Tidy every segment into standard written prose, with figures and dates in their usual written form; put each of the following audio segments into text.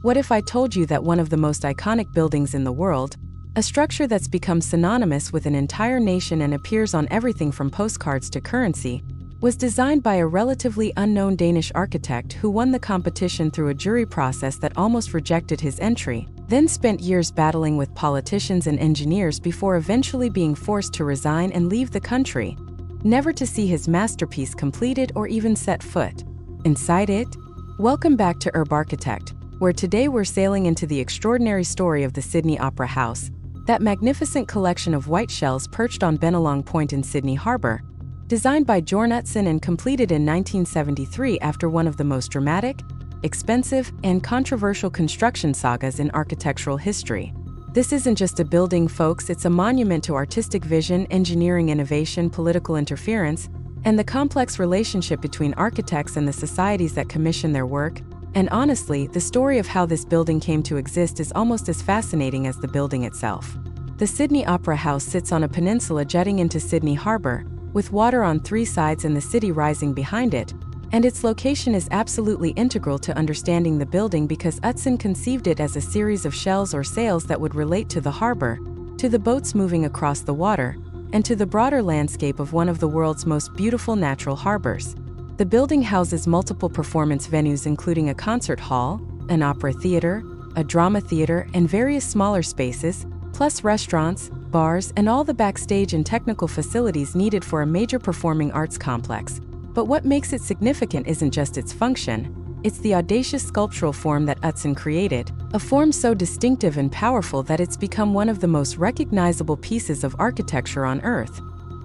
What if I told you that one of the most iconic buildings in the world, a structure that's become synonymous with an entire nation and appears on everything from postcards to currency, was designed by a relatively unknown Danish architect who won the competition through a jury process that almost rejected his entry, then spent years battling with politicians and engineers before eventually being forced to resign and leave the country, never to see his masterpiece completed or even set foot inside it? Welcome back to UrbArchitect, where today we're sailing into the extraordinary story of the Sydney Opera House, that magnificent collection of white shells perched on Bennelong Point in Sydney Harbour, designed by Jørn Utzon and completed in 1973 after one of the most dramatic, expensive, and controversial construction sagas in architectural history. This isn't just a building, folks, it's a monument to artistic vision, engineering innovation, political interference, and the complex relationship between architects and the societies that commission their work. And honestly, the story of how this building came to exist is almost as fascinating as the building itself. The Sydney Opera House sits on a peninsula jutting into Sydney Harbour, with water on three sides and the city rising behind it, and its location is absolutely integral to understanding the building because Utzon conceived it as a series of shells or sails that would relate to the harbour, to the boats moving across the water, and to the broader landscape of one of the world's most beautiful natural harbours. The building houses multiple performance venues including a concert hall, an opera theatre, a drama theatre, and various smaller spaces, plus restaurants, bars, and all the backstage and technical facilities needed for a major performing arts complex. But what makes it significant isn't just its function, it's the audacious sculptural form that Utzon created, a form so distinctive and powerful that it's become one of the most recognizable pieces of architecture on Earth,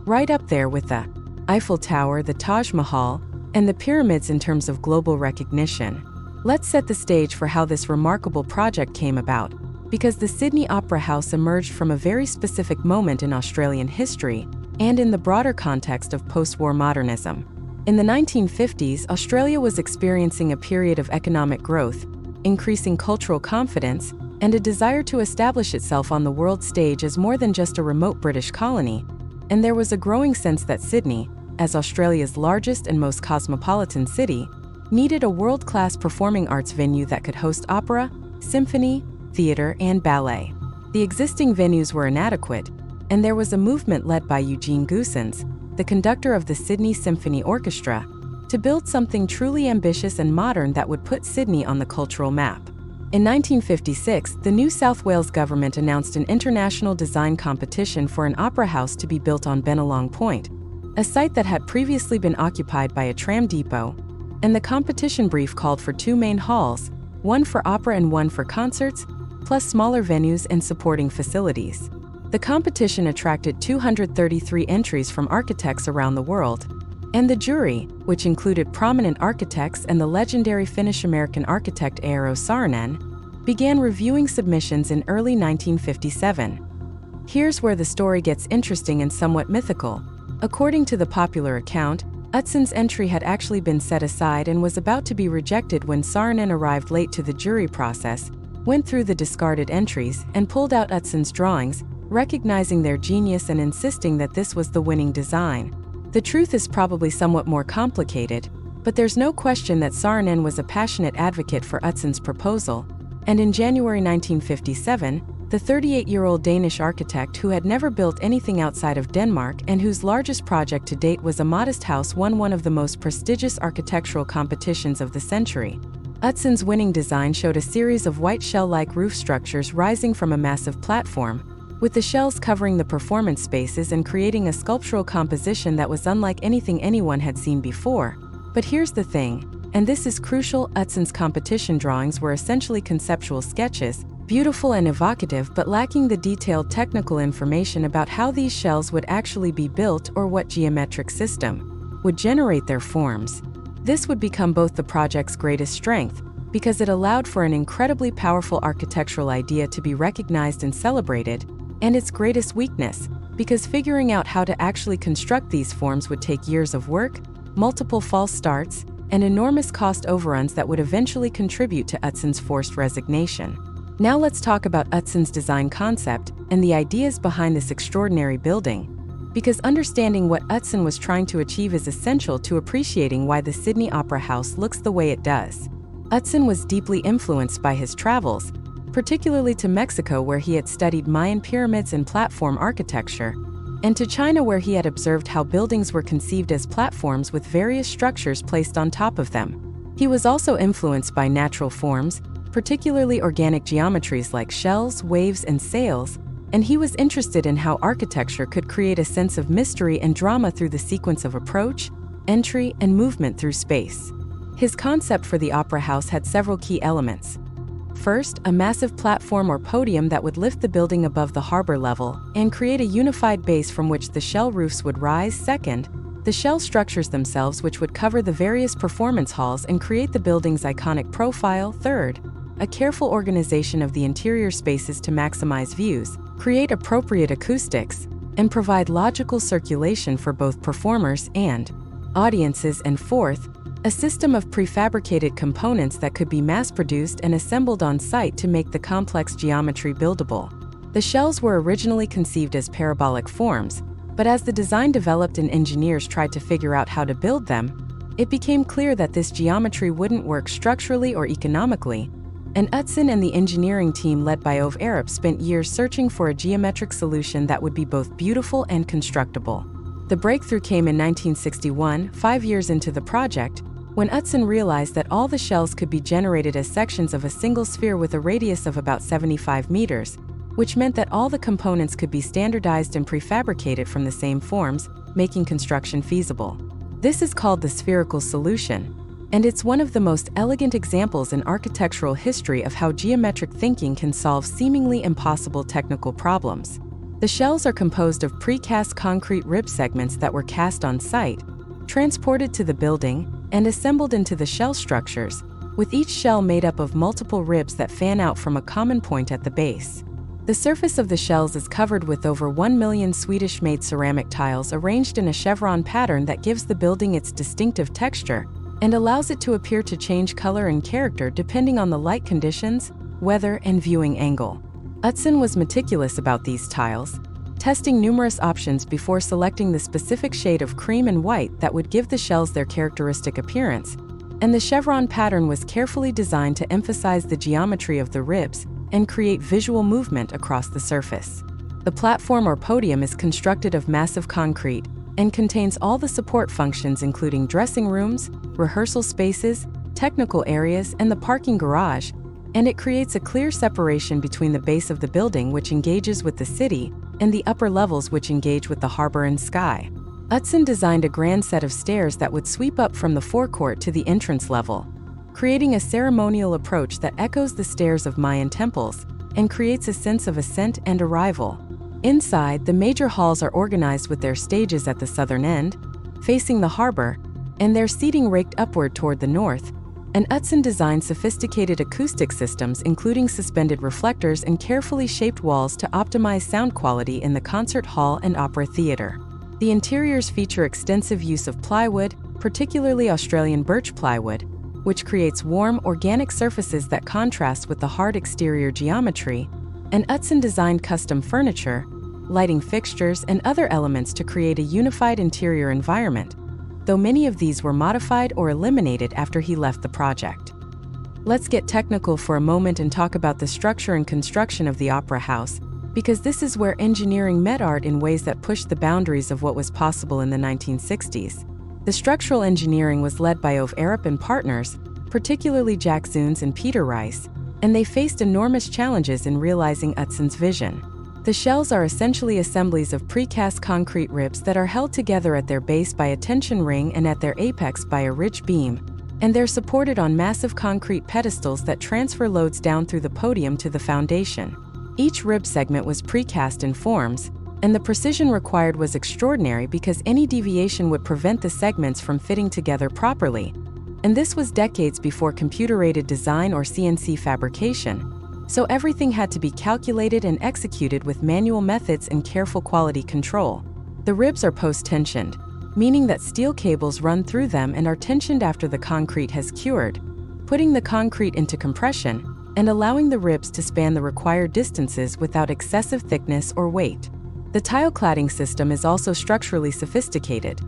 right up there with the Eiffel Tower, the Taj Mahal, and the pyramids in terms of global recognition. Let's set the stage for how this remarkable project came about, because the Sydney Opera House emerged from a very specific moment in Australian history and in the broader context of post-war modernism. In the 1950s, Australia was experiencing a period of economic growth, increasing cultural confidence, and a desire to establish itself on the world stage as more than just a remote British colony, and there was a growing sense that Sydney, as Australia's largest and most cosmopolitan city, needed a world-class performing arts venue that could host opera, symphony, theatre, and ballet. The existing venues were inadequate, and there was a movement led by Eugene Goossens, the conductor of the Sydney Symphony Orchestra, to build something truly ambitious and modern that would put Sydney on the cultural map. In 1956, the New South Wales government announced an international design competition for an opera house to be built on Bennelong Point, a site that had previously been occupied by a tram depot, and the competition brief called for two main halls, one for opera and one for concerts, plus smaller venues and supporting facilities. The competition attracted 233 entries from architects around the world, and the jury, which included prominent architects and the legendary Finnish-American architect Eero Saarinen, began reviewing submissions in early 1957. Here's where the story gets interesting and somewhat mythical. According to the popular account, Utzon's entry had actually been set aside and was about to be rejected when Saarinen arrived late to the jury process, went through the discarded entries, and pulled out Utzon's drawings, recognizing their genius and insisting that this was the winning design. The truth is probably somewhat more complicated, but there's no question that Saarinen was a passionate advocate for Utzon's proposal, and in January 1957, the 38-year-old Danish architect who had never built anything outside of Denmark and whose largest project to date was a modest house won one of the most prestigious architectural competitions of the century. Utzon's winning design showed a series of white shell-like roof structures rising from a massive platform, with the shells covering the performance spaces and creating a sculptural composition that was unlike anything anyone had seen before. But here's the thing, and this is crucial: Utzon's competition drawings were essentially conceptual sketches, beautiful and evocative but lacking the detailed technical information about how these shells would actually be built or what geometric system would generate their forms. This would become both the project's greatest strength, because it allowed for an incredibly powerful architectural idea to be recognized and celebrated, and its greatest weakness, because figuring out how to actually construct these forms would take years of work, multiple false starts, and enormous cost overruns that would eventually contribute to Utzon's forced resignation. Now let's talk about Utzon's design concept and the ideas behind this extraordinary building, because understanding what Utzon was trying to achieve is essential to appreciating why the Sydney Opera House looks the way it does. Utzon was deeply influenced by his travels, particularly to Mexico where he had studied Mayan pyramids and platform architecture, and to China where he had observed how buildings were conceived as platforms with various structures placed on top of them. He was also influenced by natural forms, particularly organic geometries like shells, waves, and sails, and he was interested in how architecture could create a sense of mystery and drama through the sequence of approach, entry, and movement through space. His concept for the opera house had several key elements. First, a massive platform or podium that would lift the building above the harbor level and create a unified base from which the shell roofs would rise. Second, the shell structures themselves, which would cover the various performance halls and create the building's iconic profile. Third, a careful organization of the interior spaces to maximize views, create appropriate acoustics, and provide logical circulation for both performers and audiences. And fourth, a system of prefabricated components that could be mass-produced and assembled on site to make the complex geometry buildable. The shells were originally conceived as parabolic forms, but as the design developed and engineers tried to figure out how to build them, it became clear that this geometry wouldn't work structurally or economically, and Utzon and the engineering team led by UrbArchitect spent years searching for a geometric solution that would be both beautiful and constructible. The breakthrough came in 1961, 5 years into the project, when Utzon realized that all the shells could be generated as sections of a single sphere with a radius of about 75 meters, which meant that all the components could be standardized and prefabricated from the same forms, making construction feasible. This is called the spherical solution, and it's one of the most elegant examples in architectural history of how geometric thinking can solve seemingly impossible technical problems. The shells are composed of precast concrete rib segments that were cast on site, transported to the building, and assembled into the shell structures, with each shell made up of multiple ribs that fan out from a common point at the base. The surface of the shells is covered with over 1 million Swedish-made ceramic tiles arranged in a chevron pattern that gives the building its distinctive texture and allows it to appear to change color and character depending on the light conditions, weather, and viewing angle. Utzon was meticulous about these tiles, testing numerous options before selecting the specific shade of cream and white that would give the shells their characteristic appearance, and the chevron pattern was carefully designed to emphasize the geometry of the ribs and create visual movement across the surface. The platform or podium is constructed of massive concrete and contains all the support functions including dressing rooms, rehearsal spaces, technical areas, and the parking garage, and it creates a clear separation between the base of the building, which engages with the city, and the upper levels, which engage with the harbor and sky. Utzon designed a grand set of stairs that would sweep up from the forecourt to the entrance level, creating a ceremonial approach that echoes the stairs of Mayan temples and creates a sense of ascent and arrival. Inside, the major halls are organized with their stages at the southern end, facing the harbor, and their seating raked upward toward the north, and Utzon designed sophisticated acoustic systems including suspended reflectors and carefully shaped walls to optimize sound quality in the concert hall and opera theater. The interiors feature extensive use of plywood, particularly Australian birch plywood, which creates warm, organic surfaces that contrast with the hard exterior geometry, and Utzon designed custom furniture, lighting fixtures, and other elements to create a unified interior environment, though many of these were modified or eliminated after he left the project. Let's get technical for a moment and talk about the structure and construction of the opera house, because this is where engineering met art in ways that pushed the boundaries of what was possible in the 1960s. The structural engineering was led by UrbArchitect and partners, particularly Jack Zunes and Peter Rice, and they faced enormous challenges in realizing Utzon's vision. The shells are essentially assemblies of precast concrete ribs that are held together at their base by a tension ring and at their apex by a ridge beam, and they're supported on massive concrete pedestals that transfer loads down through the podium to the foundation. Each rib segment was precast in forms, and the precision required was extraordinary because any deviation would prevent the segments from fitting together properly. And this was decades before computer-aided design or CNC fabrication, so everything had to be calculated and executed with manual methods and careful quality control. The ribs are post-tensioned, meaning that steel cables run through them and are tensioned after the concrete has cured, putting the concrete into compression and allowing the ribs to span the required distances without excessive thickness or weight. The tile cladding system is also structurally sophisticated.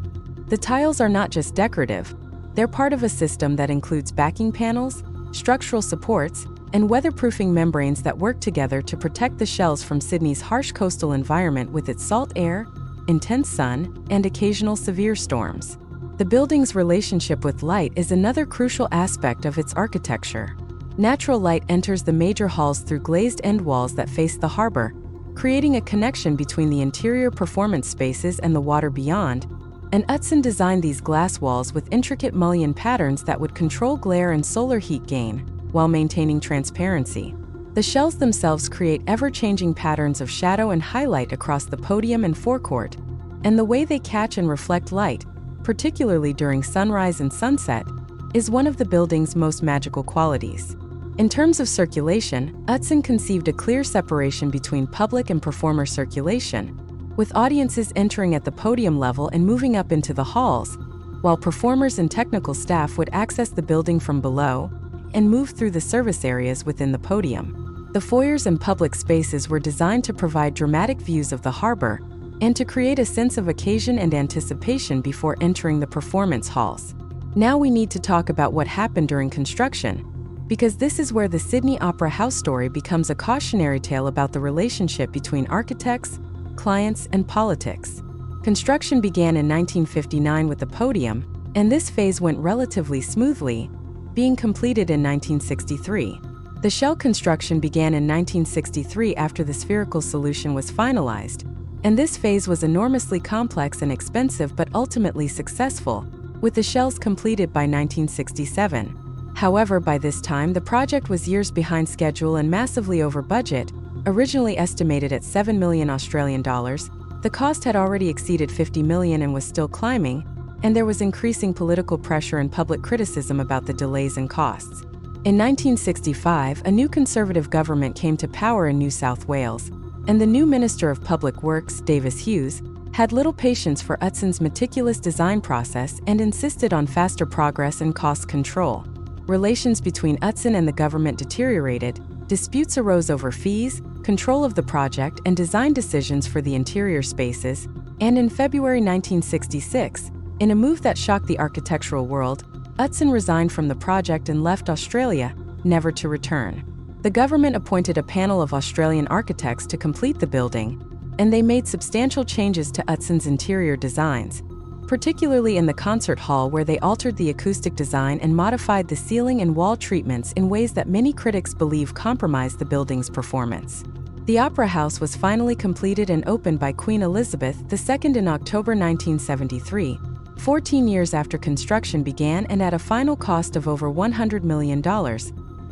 The tiles are not just decorative, they're part of a system that includes backing panels, structural supports, and weatherproofing membranes that work together to protect the shells from Sydney's harsh coastal environment with its salt air, intense sun, and occasional severe storms. The building's relationship with light is another crucial aspect of its architecture. Natural light enters the major halls through glazed end walls that face the harbor, creating a connection between the interior performance spaces and the water beyond, and Utzon designed these glass walls with intricate mullion patterns that would control glare and solar heat gain, while maintaining transparency. The shells themselves create ever-changing patterns of shadow and highlight across the podium and forecourt, and the way they catch and reflect light, particularly during sunrise and sunset, is one of the building's most magical qualities. In terms of circulation, Utzon conceived a clear separation between public and performer circulation, with audiences entering at the podium level and moving up into the halls, while performers and technical staff would access the building from below and move through the service areas within the podium. The foyers and public spaces were designed to provide dramatic views of the harbor and to create a sense of occasion and anticipation before entering the performance halls. Now we need to talk about what happened during construction, because this is where the Sydney Opera House story becomes a cautionary tale about the relationship between architects, clients, and politics. Construction began in 1959 with the podium, and this phase went relatively smoothly, being completed in 1963. The shell construction began in 1963 after the spherical solution was finalized, and this phase was enormously complex and expensive but ultimately successful, with the shells completed by 1967. However, by this time, the project was years behind schedule and massively over budget. Originally estimated at $7 million Australian dollars, the cost had already exceeded $50 million and was still climbing, and there was increasing political pressure and public criticism about the delays and costs. In 1965, a new Conservative government came to power in New South Wales, and the new Minister of Public Works, Davis Hughes, had little patience for Utzon's meticulous design process and insisted on faster progress and cost control. Relations between Utzon and the government deteriorated, disputes arose over fees, control of the project, and design decisions for the interior spaces, and in February 1966, in a move that shocked the architectural world, Utzon resigned from the project and left Australia, never to return. The government appointed a panel of Australian architects to complete the building, and they made substantial changes to Utzon's interior designs, particularly in the concert hall where they altered the acoustic design and modified the ceiling and wall treatments in ways that many critics believe compromised the building's performance. The Opera House was finally completed and opened by Queen Elizabeth II in October 1973, 14 years after construction began and at a final cost of over $100 million,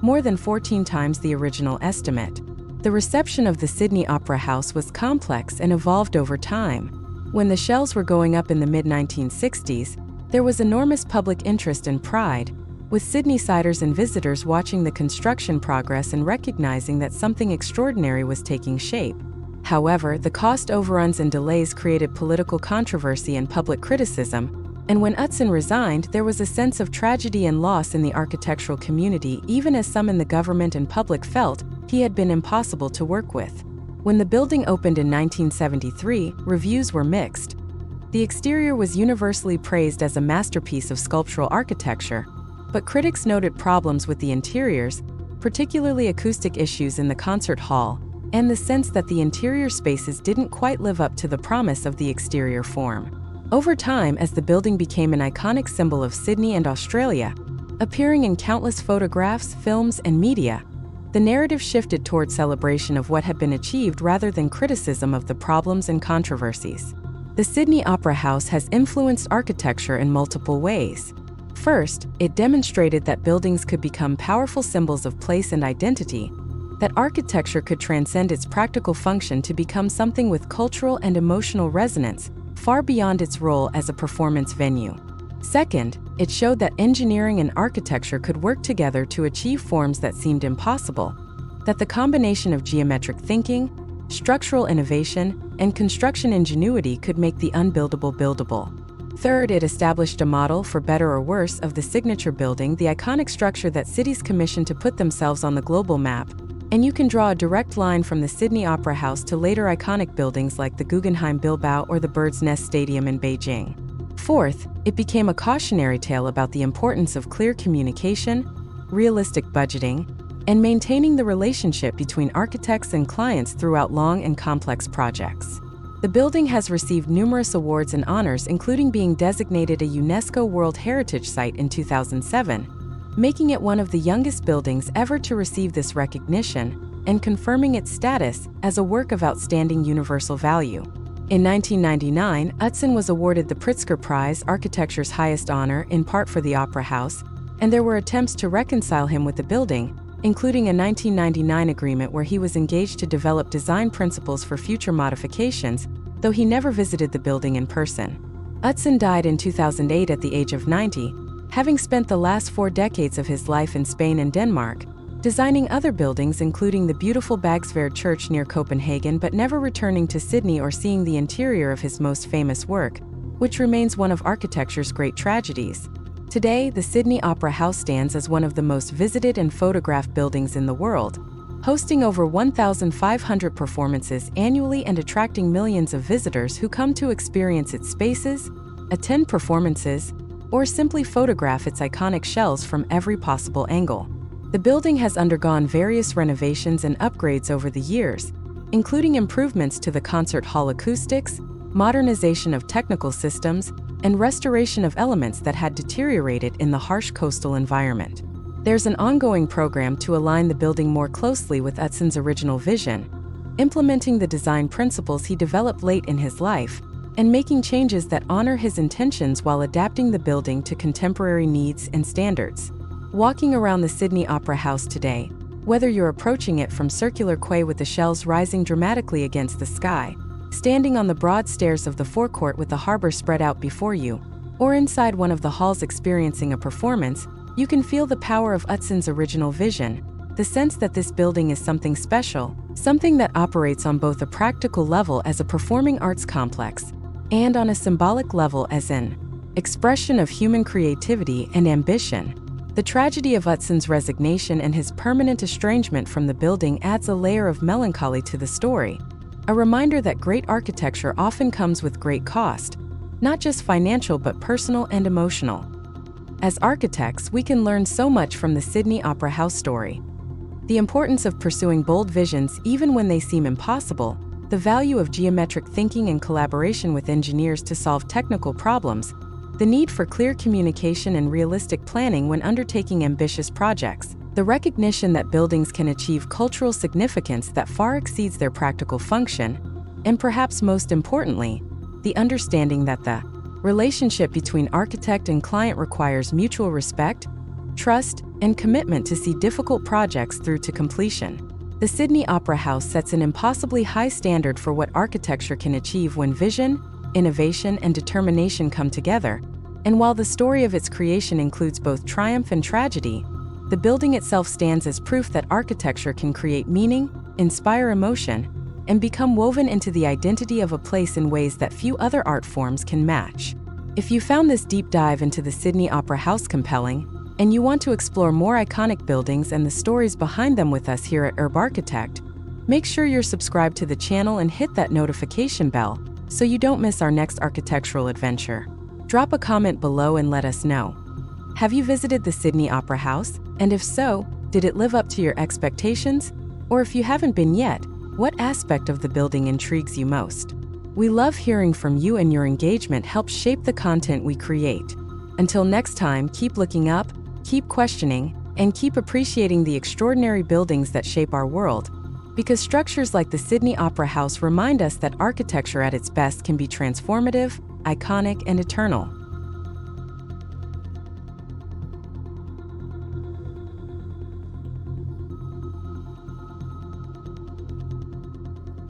more than 14 times the original estimate. The reception of the Sydney Opera House was complex and evolved over time. When the shells were going up in the mid-1960s, there was enormous public interest and pride, with Sydneysiders and visitors watching the construction progress and recognizing that something extraordinary was taking shape. However, the cost overruns and delays created political controversy and public criticism, and when Utzon resigned, there was a sense of tragedy and loss in the architectural community, even as some in the government and public felt he had been impossible to work with. When the building opened in 1973, reviews were mixed. The exterior was universally praised as a masterpiece of sculptural architecture, but critics noted problems with the interiors, particularly acoustic issues in the concert hall, and the sense that the interior spaces didn't quite live up to the promise of the exterior form. Over time, as the building became an iconic symbol of Sydney and Australia, appearing in countless photographs, films, and media, the narrative shifted toward celebration of what had been achieved rather than criticism of the problems and controversies. The Sydney Opera House has influenced architecture in multiple ways. First, it demonstrated that buildings could become powerful symbols of place and identity, that architecture could transcend its practical function to become something with cultural and emotional resonance, far beyond its role as a performance venue. Second, it showed that engineering and architecture could work together to achieve forms that seemed impossible, that the combination of geometric thinking, structural innovation, and construction ingenuity could make the unbuildable buildable. Third, it established a model, for better or worse, of the signature building, the iconic structure that cities commission to put themselves on the global map, and you can draw a direct line from the Sydney Opera House to later iconic buildings like the Guggenheim Bilbao or the Bird's Nest Stadium in Beijing. Fourth, it became a cautionary tale about the importance of clear communication, realistic budgeting, and maintaining the relationship between architects and clients throughout long and complex projects. The building has received numerous awards and honors, including being designated a UNESCO World Heritage Site in 2007, making it one of the youngest buildings ever to receive this recognition and confirming its status as a work of outstanding universal value. In 1999, Utzon was awarded the Pritzker Prize, architecture's highest honor, in part for the Opera House, and there were attempts to reconcile him with the building, including a 1999 agreement where he was engaged to develop design principles for future modifications, though he never visited the building in person. Utzon died in 2008 at the age of 90, having spent the last 4 decades of his life in Spain and Denmark, designing other buildings including the beautiful Bagsværd Church near Copenhagen, but never returning to Sydney or seeing the interior of his most famous work, which remains one of architecture's great tragedies. Today, the Sydney Opera House stands as one of the most visited and photographed buildings in the world, hosting over 1,500 performances annually and attracting millions of visitors who come to experience its spaces, attend performances, or simply photograph its iconic shells from every possible angle. The building has undergone various renovations and upgrades over the years, including improvements to the concert hall acoustics, modernization of technical systems, and restoration of elements that had deteriorated in the harsh coastal environment. There's an ongoing program to align the building more closely with Utzon's original vision, implementing the design principles he developed late in his life, and making changes that honor his intentions while adapting the building to contemporary needs and standards. Walking around the Sydney Opera House today, whether you're approaching it from Circular Quay with the shells rising dramatically against the sky, standing on the broad stairs of the forecourt with the harbor spread out before you, or inside one of the halls experiencing a performance, you can feel the power of Utzon's original vision, the sense that this building is something special, something that operates on both a practical level as a performing arts complex, and on a symbolic level as an expression of human creativity and ambition. The tragedy of Utzon's resignation and his permanent estrangement from the building adds a layer of melancholy to the story, a reminder that great architecture often comes with great cost, not just financial but personal and emotional. As architects, we can learn so much from the Sydney Opera House story. The importance of pursuing bold visions even when they seem impossible, the value of geometric thinking and collaboration with engineers to solve technical problems, the need for clear communication and realistic planning when undertaking ambitious projects, the recognition that buildings can achieve cultural significance that far exceeds their practical function, and perhaps most importantly, the understanding that the relationship between architect and client requires mutual respect, trust, and commitment to see difficult projects through to completion. The Sydney Opera House sets an impossibly high standard for what architecture can achieve when vision, innovation, and determination come together, and while the story of its creation includes both triumph and tragedy, the building itself stands as proof that architecture can create meaning, inspire emotion, and become woven into the identity of a place in ways that few other art forms can match. If you found this deep dive into the Sydney Opera House compelling, and you want to explore more iconic buildings and the stories behind them with us here at UrbArchitect, make sure you're subscribed to the channel and hit that notification bell so you don't miss our next architectural adventure. Drop a comment below and let us know. Have you visited the Sydney Opera House? And if so, did it live up to your expectations? Or if you haven't been yet, what aspect of the building intrigues you most? We love hearing from you, and your engagement helps shape the content we create. Until next time, keep looking up, keep questioning, and keep appreciating the extraordinary buildings that shape our world, because structures like the Sydney Opera House remind us that architecture at its best can be transformative, iconic, and eternal.